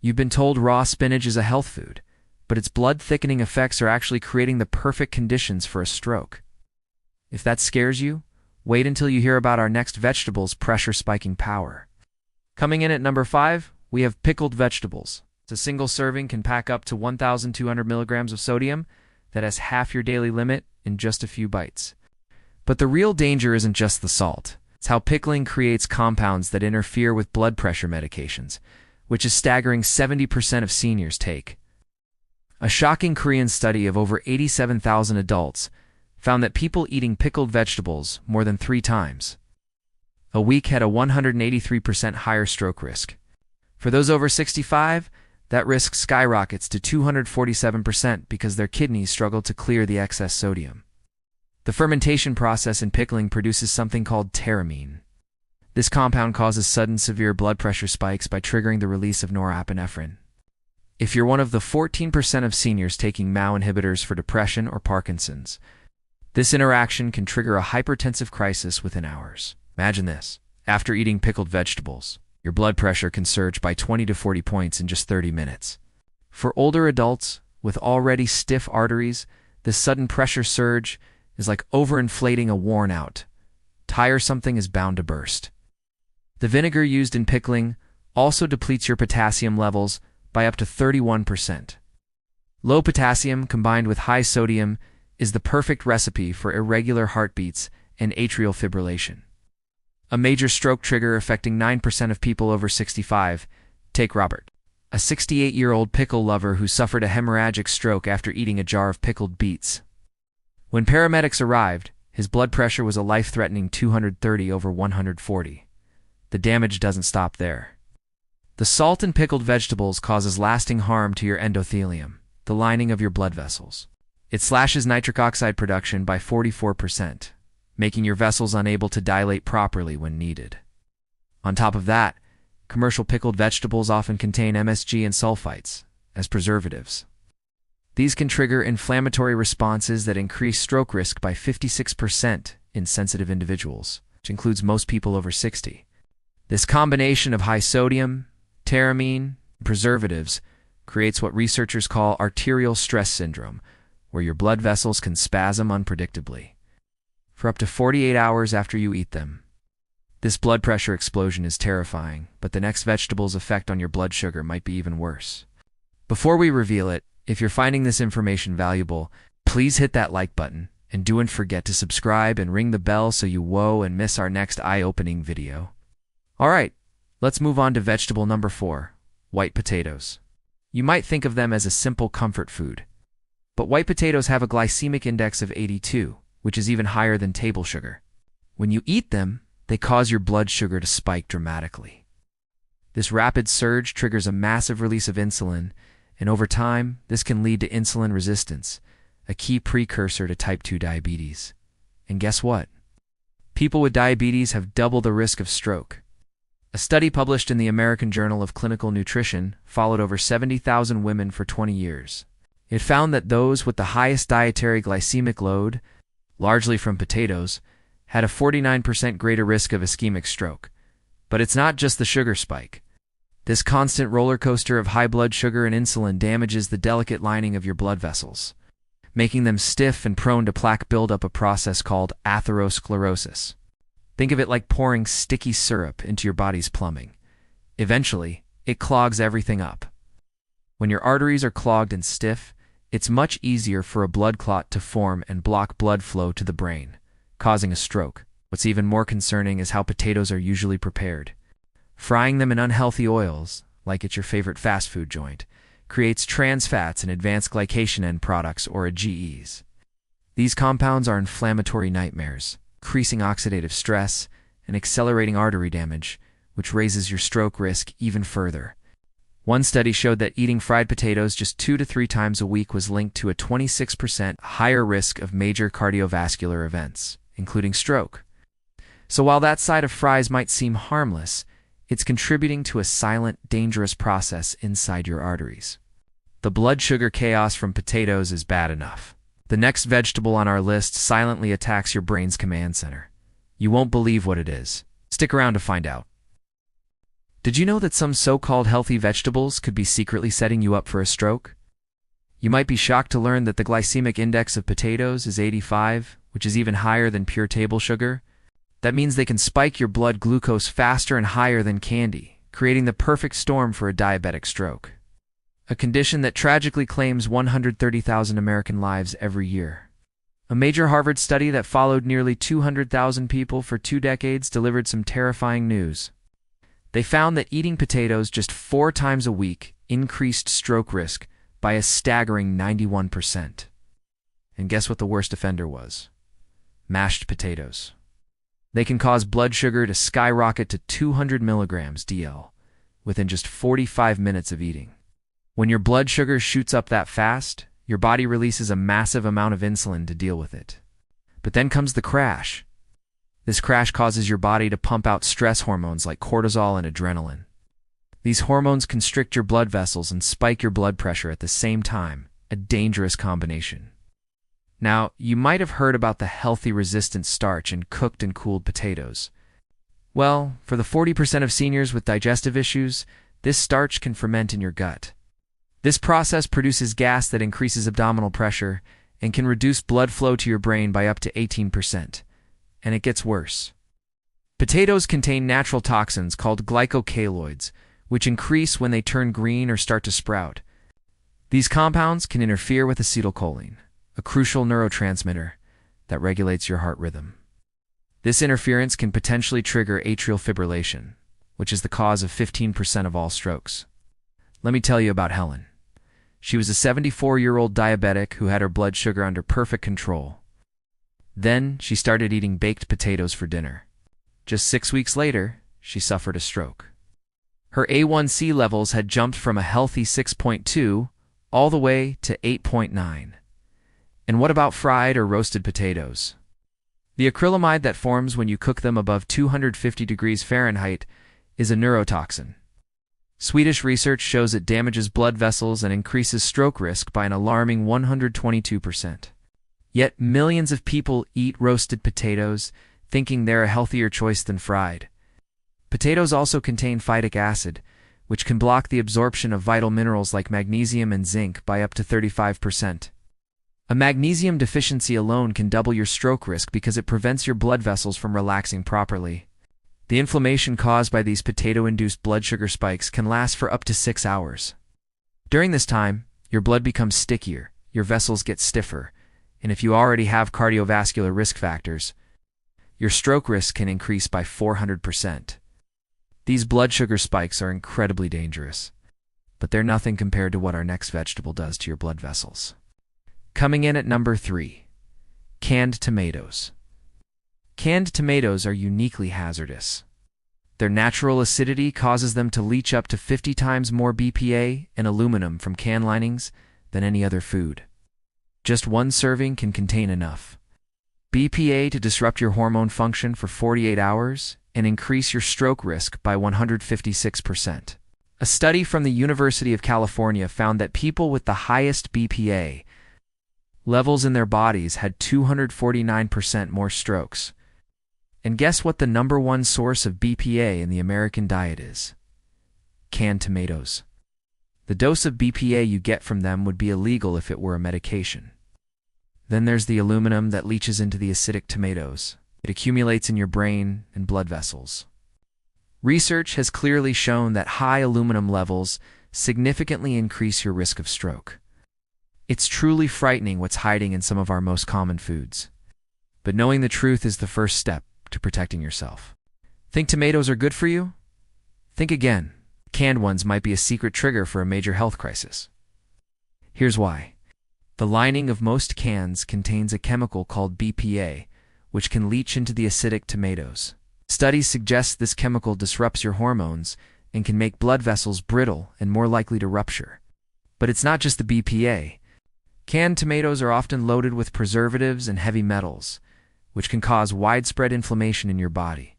You've been told raw spinach is a health food, but its blood-thickening effects are actually creating the perfect conditions for a stroke. If that scares you, wait until you hear about our next vegetable's pressure-spiking power. Coming in at number 5, we have pickled vegetables. A single serving can pack up to 1,200 milligrams of sodium. That has half your daily limit in just a few bites. But the real danger isn't just the salt. It's how pickling creates compounds that interfere with blood pressure medications, which a staggering 70% of seniors take. A shocking Korean study of over 87,000 adults found that people eating pickled vegetables more than 3 times a week had a 183% higher stroke risk. For those over 65, that risk skyrockets to 247% because their kidneys struggle to clear the excess sodium. The fermentation process in pickling produces something called theramine. This compound causes sudden severe blood pressure spikes by triggering the release of norepinephrine. If you're one of the 14% of seniors taking MAO inhibitors for depression or Parkinson's, this interaction can trigger a hypertensive crisis within hours. Imagine this. After eating pickled vegetables, your blood pressure can surge by 20 to 40 points in just 30 minutes. For older adults with already stiff arteries, this sudden pressure surge is like overinflating a worn-out tire. Something is bound to burst. The vinegar used in pickling also depletes your potassium levels by up to 31%. Low potassium combined with high sodium is the perfect recipe for irregular heartbeats and atrial fibrillation. A major stroke trigger affecting 9% of people over 65. Take Robert, a 68-year-old pickle lover who suffered a hemorrhagic stroke after eating a jar of pickled beets. When paramedics arrived, his blood pressure was a life-threatening 230/140. The damage doesn't stop there. The salt in pickled vegetables causes lasting harm to your endothelium, the lining of your blood vessels. It slashes nitric oxide production by 44%. Making your vessels unable to dilate properly when needed. On top of that, commercial pickled vegetables often contain MSG and sulfites as preservatives. These can trigger inflammatory responses that increase stroke risk by 56% in sensitive individuals, which includes most people over 60. This combination of high sodium, theramine, and preservatives creates what researchers call arterial stress syndrome, where your blood vessels can spasm unpredictably for up to 48 hours after you eat them. This blood pressure explosion is terrifying, but the next vegetable's effect on your blood sugar might be even worse. Before we reveal it, if you're finding this information valuable, please hit that like button, and don't forget to subscribe and ring the bell so you won't miss our next eye-opening video. Alright, let's move on to vegetable number 4, white potatoes. You might think of them as a simple comfort food, but white potatoes have a glycemic index of 82, which is even higher than table sugar. When you eat them, they cause your blood sugar to spike dramatically. This rapid surge triggers a massive release of insulin, and over time, this can lead to insulin resistance, a key precursor to type 2 diabetes. And guess what? People with diabetes have double the risk of stroke. A study published in the American Journal of Clinical Nutrition followed over 70,000 women for 20 years. It found that those with the highest dietary glycemic load, largely from potatoes, had a 49% greater risk of ischemic stroke. But it's not just the sugar spike. This constant roller coaster of high blood sugar and insulin damages the delicate lining of your blood vessels, making them stiff and prone to plaque buildup, a process called atherosclerosis. Think of it like pouring sticky syrup into your body's plumbing. Eventually, it clogs everything up. When your arteries are clogged and stiff, it's much easier for a blood clot to form and block blood flow to the brain, causing a stroke. What's even more concerning is how potatoes are usually prepared. Frying them in unhealthy oils, like at your favorite fast food joint, creates trans fats and advanced glycation end products, or AGEs. These compounds are inflammatory nightmares, increasing oxidative stress and accelerating artery damage, which raises your stroke risk even further. One study showed that eating fried potatoes just 2 to 3 times a week was linked to a 26% higher risk of major cardiovascular events, including stroke. So while that side of fries might seem harmless, it's contributing to a silent, dangerous process inside your arteries. The blood sugar chaos from potatoes is bad enough. The next vegetable on our list silently attacks your brain's command center. You won't believe what it is. Stick around to find out. Did you know that some so-called healthy vegetables could be secretly setting you up for a stroke? You might be shocked to learn that the glycemic index of potatoes is 85, which is even higher than pure table sugar. That means they can spike your blood glucose faster and higher than candy, creating the perfect storm for a diabetic stroke, a condition that tragically claims 130,000 American lives every year. A major Harvard study that followed nearly 200,000 people for 2 decades delivered some terrifying news. They found that eating potatoes just 4 times a week increased stroke risk by a staggering 91%. And guess what the worst offender was? Mashed potatoes. They can cause blood sugar to skyrocket to 200 milligrams DL within just 45 minutes of eating. When your blood sugar shoots up that fast, your body releases a massive amount of insulin to deal with it. But then comes the crash. This crash causes your body to pump out stress hormones like cortisol and adrenaline. These hormones constrict your blood vessels and spike your blood pressure at the same time, a dangerous combination. Now, you might have heard about the healthy resistant starch in cooked and cooled potatoes. Well, for the 40% of seniors with digestive issues, this starch can ferment in your gut. This process produces gas that increases abdominal pressure and can reduce blood flow to your brain by up to 18%. And it gets worse. Potatoes contain natural toxins called glycocaloids, which increase when they turn green or start to sprout. These compounds can interfere with acetylcholine, a crucial neurotransmitter that regulates your heart rhythm. This interference can potentially trigger atrial fibrillation, which is the cause of 15% of all strokes. Let me tell you about Helen. She was a 74-year-old diabetic who had her blood sugar under perfect control. Then she started eating baked potatoes for dinner. Just 6 weeks later, she suffered a stroke. Her A1C levels had jumped from a healthy 6.2 all the way to 8.9. And what about fried or roasted potatoes? The acrylamide that forms when you cook them above 250 degrees Fahrenheit is a neurotoxin. Swedish research shows it damages blood vessels and increases stroke risk by an alarming 122%. Yet millions of people eat roasted potatoes, thinking they're a healthier choice than fried. Potatoes also contain phytic acid, which can block the absorption of vital minerals like magnesium and zinc by up to 35%. A magnesium deficiency alone can double your stroke risk because it prevents your blood vessels from relaxing properly. The inflammation caused by these potato-induced blood sugar spikes can last for up to 6 hours. During this time, your blood becomes stickier, your vessels get stiffer, and if you already have cardiovascular risk factors, your stroke risk can increase by 400%. These blood sugar spikes are incredibly dangerous, but they're nothing compared to what our next vegetable does to your blood vessels. Coming in at number 3, canned tomatoes. Canned tomatoes are uniquely hazardous. Their natural acidity causes them to leach up to 50 times more BPA and aluminum from can linings than any other food. Just one serving can contain enough BPA to disrupt your hormone function for 48 hours and increase your stroke risk by 156%. A study from the University of California found that people with the highest BPA levels in their bodies had 249% more strokes. And guess what the number one source of BPA in the American diet is? Canned tomatoes. The dose of BPA you get from them would be illegal if it were a medication. Then there's the aluminum that leaches into the acidic tomatoes. It accumulates in your brain and blood vessels. Research has clearly shown that high aluminum levels significantly increase your risk of stroke. It's truly frightening what's hiding in some of our most common foods. But knowing the truth is the first step to protecting yourself. Think tomatoes are good for you? Think again. Canned ones might be a secret trigger for a major health crisis. Here's why. The lining of most cans contains a chemical called BPA, which can leach into the acidic tomatoes. Studies suggest this chemical disrupts your hormones and can make blood vessels brittle and more likely to rupture. But it's not just the BPA. Canned tomatoes are often loaded with preservatives and heavy metals, which can cause widespread inflammation in your body.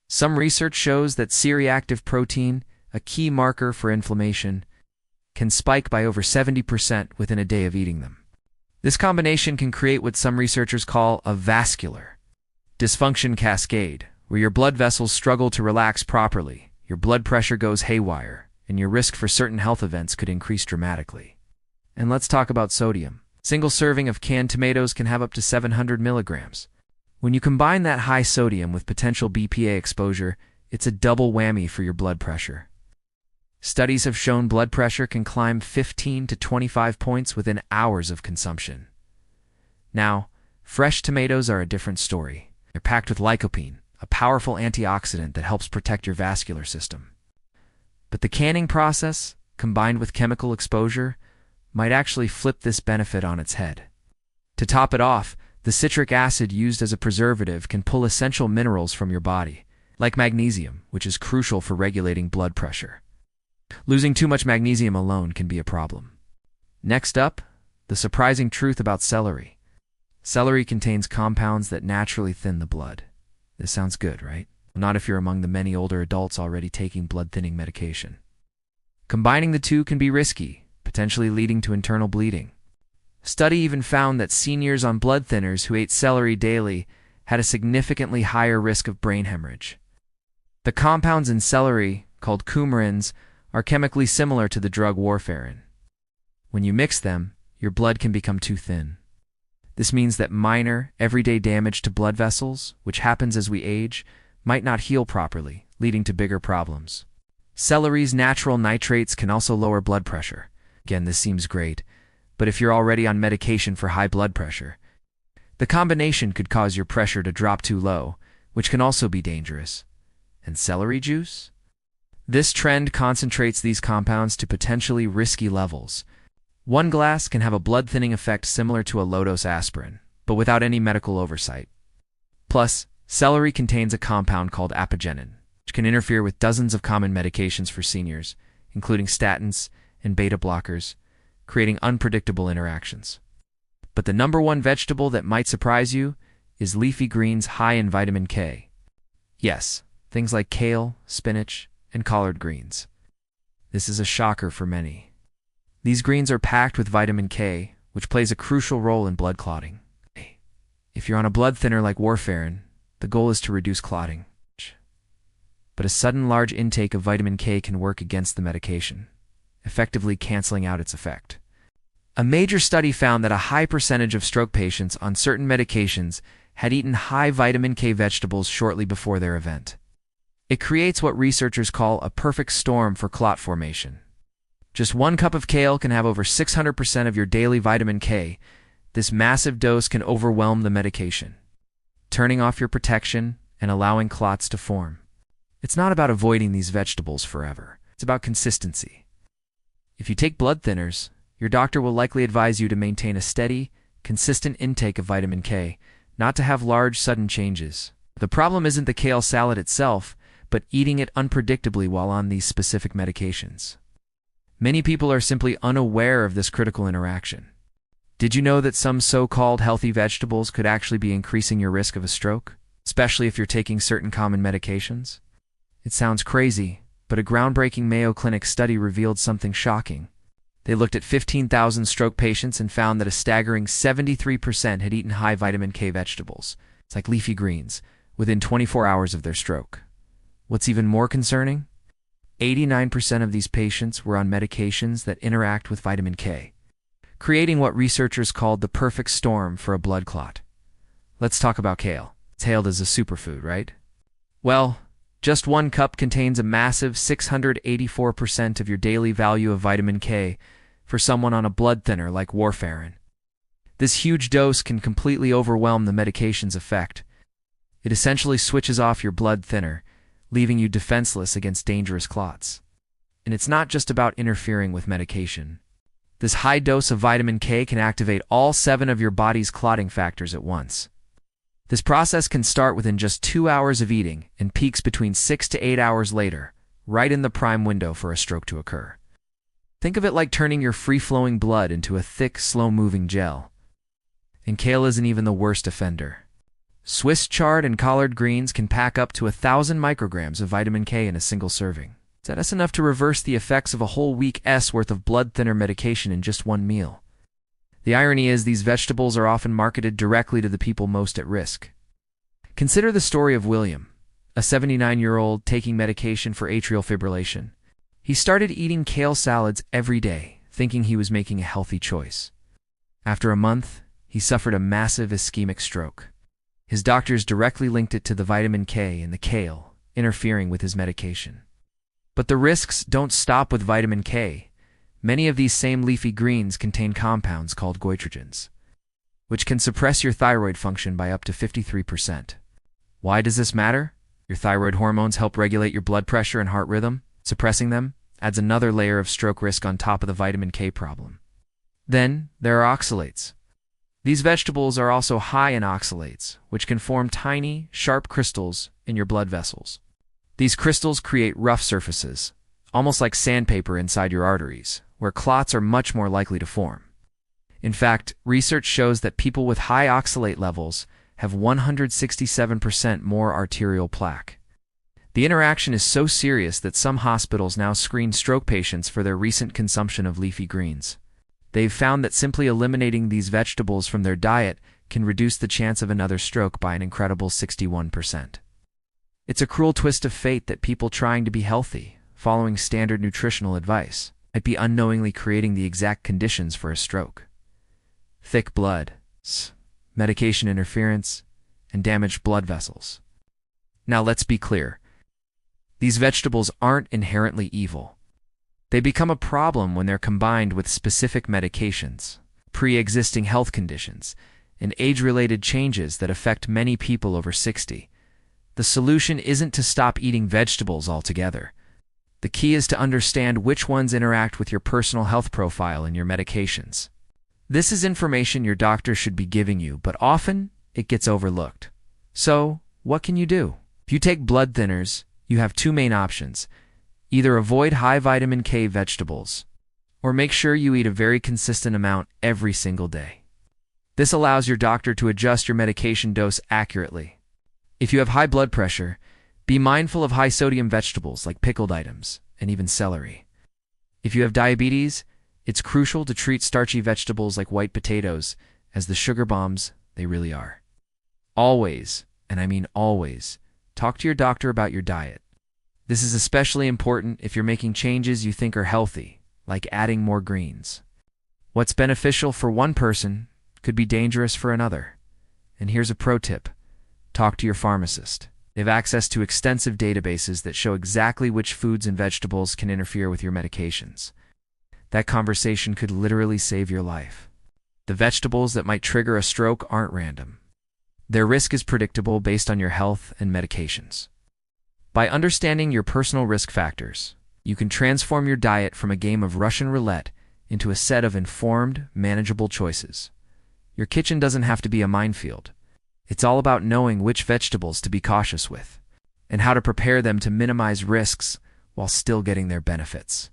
Some research shows that C-reactive protein, a key marker for inflammation, can spike by over 70% within a day of eating them. This combination can create what some researchers call a vascular dysfunction cascade, where your blood vessels struggle to relax properly, your blood pressure goes haywire, and your risk for certain health events could increase dramatically. And let's talk about sodium. A single serving of canned tomatoes can have up to 700 milligrams. When you combine that high sodium with potential BPA exposure, it's a double whammy for your blood pressure. Studies have shown blood pressure can climb 15 to 25 points within hours of consumption. Now, fresh tomatoes are a different story. They're packed with lycopene, a powerful antioxidant that helps protect your vascular system. But the canning process, combined with chemical exposure, might actually flip this benefit on its head. To top it off, the citric acid used as a preservative can pull essential minerals from your body, like magnesium, which is crucial for regulating blood pressure. Losing too much magnesium alone can be a problem. Next up, the surprising truth about celery. Celery contains compounds that naturally thin the blood. This sounds good, right? Not if you're among the many older adults already taking blood-thinning medication. Combining the two can be risky, potentially leading to internal bleeding. A study even found that seniors on blood thinners who ate celery daily had a significantly higher risk of brain hemorrhage. The compounds in celery, called coumarins, are chemically similar to the drug warfarin. When you mix them, your blood can become too thin. This means that minor, everyday damage to blood vessels, which happens as we age, might not heal properly, leading to bigger problems. Celery's natural nitrates can also lower blood pressure. Again, this seems great, but if you're already on medication for high blood pressure, the combination could cause your pressure to drop too low, which can also be dangerous. And celery juice? This trend concentrates these compounds to potentially risky levels. One glass can have a blood-thinning effect similar to a low-dose aspirin, but without any medical oversight. Plus, celery contains a compound called apigenin, which can interfere with dozens of common medications for seniors, including statins and beta blockers, creating unpredictable interactions. But the number one vegetable that might surprise you is leafy greens high in vitamin K. Yes, things like kale, spinach, and collard greens. This is a shocker for many. These greens are packed with vitamin K, which plays a crucial role in blood clotting. If you're on a blood thinner like warfarin, the goal is to reduce clotting. But a sudden large intake of vitamin K can work against the medication, effectively canceling out its effect. A major study found that a high percentage of stroke patients on certain medications had eaten high vitamin K vegetables shortly before their event. It creates what researchers call a perfect storm for clot formation. Just 1 cup of kale can have over 600% of your daily vitamin K. This massive dose can overwhelm the medication, turning off your protection and allowing clots to form. It's not about avoiding these vegetables forever. It's about consistency. If you take blood thinners, your doctor will likely advise you to maintain a steady, consistent intake of vitamin K, not to have large, sudden changes. The problem isn't the kale salad itself, but eating it unpredictably while on these specific medications. Many people are simply unaware of this critical interaction. Did you know that some so-called healthy vegetables could actually be increasing your risk of a stroke, especially if you're taking certain common medications? It sounds crazy, but a groundbreaking Mayo Clinic study revealed something shocking. They looked at 15,000 stroke patients and found that a staggering 73% had eaten high vitamin K vegetables, it's like leafy greens, within 24 hours of their stroke. What's even more concerning? 89% of these patients were on medications that interact with vitamin K, creating what researchers called the perfect storm for a blood clot. Let's talk about kale. It's hailed as a superfood, right? Well, just 1 cup contains a massive 684% of your daily value of vitamin K for someone on a blood thinner like warfarin. This huge dose can completely overwhelm the medication's effect. It essentially switches off your blood thinner, leaving you defenseless against dangerous clots. And it's not just about interfering with medication. This high dose of vitamin K can activate all 7 of your body's clotting factors at once. This process can start within just 2 hours of eating and peaks between 6 to 8 hours later, right in the prime window for a stroke to occur. Think of it like turning your free-flowing blood into a thick, slow-moving gel. And kale isn't even the worst offender. Swiss chard and collard greens can pack up to 1,000 micrograms of vitamin K in a single serving. That's enough to reverse the effects of a whole week's worth of blood thinner medication in just one meal. The irony is these vegetables are often marketed directly to the people most at risk. Consider the story of William, a 79-year-old taking medication for atrial fibrillation. He started eating kale salads every day, thinking he was making a healthy choice. After a month, he suffered a massive ischemic stroke. His doctors directly linked it to the vitamin K in the kale, interfering with his medication. But the risks don't stop with vitamin K. Many of these same leafy greens contain compounds called goitrogens, which can suppress your thyroid function by up to 53%. Why does this matter? Your thyroid hormones help regulate your blood pressure and heart rhythm. Suppressing them adds another layer of stroke risk on top of the vitamin K problem. Then, there are oxalates. These vegetables are also high in oxalates, which can form tiny, sharp crystals in your blood vessels. These crystals create rough surfaces, almost like sandpaper inside your arteries, where clots are much more likely to form. In fact, research shows that people with high oxalate levels have 167% more arterial plaque. The interaction is so serious that some hospitals now screen stroke patients for their recent consumption of leafy greens. They've found that simply eliminating these vegetables from their diet can reduce the chance of another stroke by an incredible 61%. It's a cruel twist of fate that people trying to be healthy, following standard nutritional advice, might be unknowingly creating the exact conditions for a stroke. Thick blood, medication interference, and damaged blood vessels. Now let's be clear. These vegetables aren't inherently evil. They become a problem when they're combined with specific medications, pre-existing health conditions, and age-related changes that affect many people over 60. The solution isn't to stop eating vegetables altogether. The key is to understand which ones interact with your personal health profile and your medications. This is information your doctor should be giving you, but often it gets overlooked. So, what can you do? If you take blood thinners, you have two main options. Either avoid high vitamin K vegetables, or make sure you eat a very consistent amount every single day. This allows your doctor to adjust your medication dose accurately. If you have high blood pressure, be mindful of high-sodium vegetables like pickled items and even celery. If you have diabetes, it's crucial to treat starchy vegetables like white potatoes as the sugar bombs they really are. Always, and I mean always, talk to your doctor about your diet. This is especially important if you're making changes you think are healthy, like adding more greens. What's beneficial for one person could be dangerous for another. And here's a pro tip. Talk to your pharmacist. They have access to extensive databases that show exactly which foods and vegetables can interfere with your medications. That conversation could literally save your life. The vegetables that might trigger a stroke aren't random. Their risk is predictable based on your health and medications. By understanding your personal risk factors, you can transform your diet from a game of Russian roulette into a set of informed, manageable choices. Your kitchen doesn't have to be a minefield. It's all about knowing which vegetables to be cautious with, and how to prepare them to minimize risks while still getting their benefits.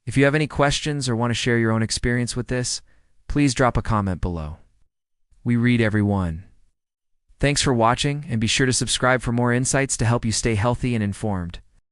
If you have any questions or want to share your own experience with this, please drop a comment below. We read every one. Thanks for watching, and be sure to subscribe for more insights to help you stay healthy and informed.